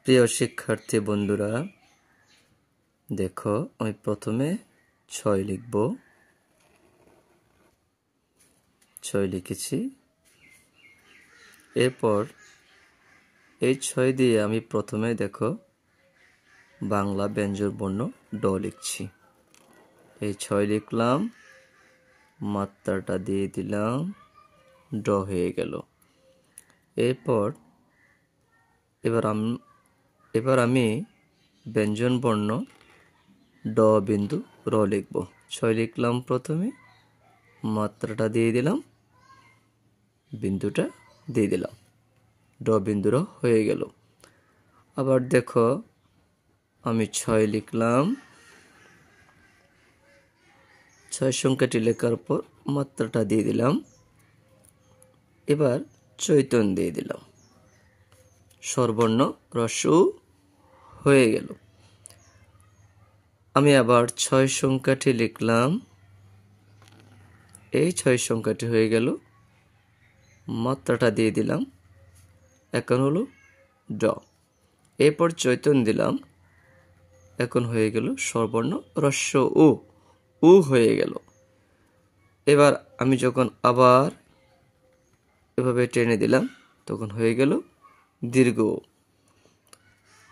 প্রিয় শিক্ষার্থী বন্ধুরা, দেখো আমি প্রথমে 6 লিখব। 6 লিখেছি। এরপর এই 6 দিয়ে আমি প্রথমে দেখো বাংলা ব্যঞ্জন বর্ণ ড লিখছি। এই 6 লিখলাম, মাত্রাটা দিয়ে দিলাম, ড হয়ে গেল। এবার আমি ব্যঞ্জন বর্ণ ড বিন্দু র লিখব। 6 লিখলাম, প্রথমে মাত্রাটা দিয়ে দিলাম, বিন্দুটা দিয়ে দিলাম, ড বিন্দু র হয়ে গেল। আবার দেখো আমি 6 লিখলাম, 6 সংখ্যাটি লেখার পর মাত্রাটা দিয়ে দিলাম, এবার চৈতন্য দিয়ে দিলাম, স্বরবর্ণ হ্রস্ব হয়ে গেল। আমি আবার 6 সংখ্যাটি লিখলাম, এই 6 সংখ্যাটি হয়ে গেল, মাত্রাটা দিয়ে দিলাম, এখন হলো ড। এরপর চৈতন্য দিলাম, এখন হয়ে গেল স্বরবর্ণ হ্রস্ব উ হয়ে গেল। এবার আমি যখন আবার এভাবে টেনে দিলাম, তখন হয়ে গেল দীর্ঘ।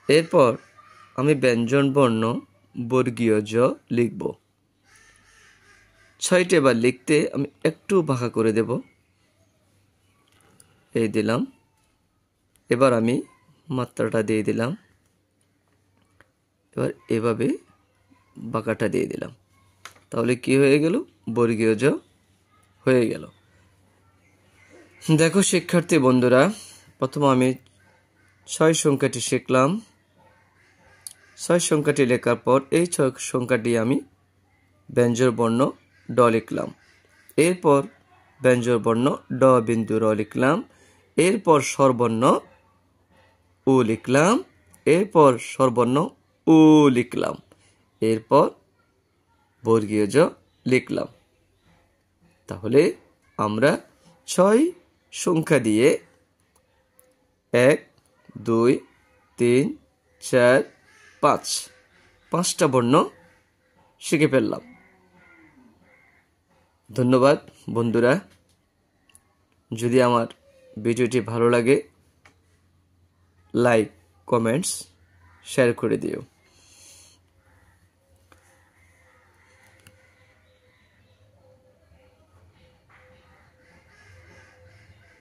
এরপর আমি ব্যঞ্জন বর্ণ বর্গীয় জ লিখব। 6টি এবার লিখতে আমি একটু বাঁকা করে দেব, এই দিলাম। এবার আমি মাত্রাটা দিয়ে দিলাম, এবার এভাবে বাঁকাটা দিয়ে দিলাম, তাহলে কি হয়ে গেল? বর্গীয় জ হয়ে গেল। দেখো শিক্ষার্থী বন্ধুরা, প্রথম আমি 6 সংখ্যাটি শিখলাম। 6 সংখ্যাটি লেখার পর এই 6 সংখ্যাটি আমি ব্যঞ্জন বর্ণ ড লিখলাম। এরপর ব্যঞ্জন বর্ণ ড বিন্দু র লিখলাম। এরপর স্বরবর্ণ উ লিখলাম। এরপর স্বরবর্ণ উ লিখলাম। এরপর বর্গীয় জ লিখলাম। তাহলে আমরা 6 সংখ্যা দিয়ে 1 2 3 4 5টা বর্ণ শিখে ফেললাম। ধন্যবাদ বন্ধুরা। যদি আমার ভিডিওটি ভালো লাগে, লাইক, কমেন্টস, শেয়ার করে দিও।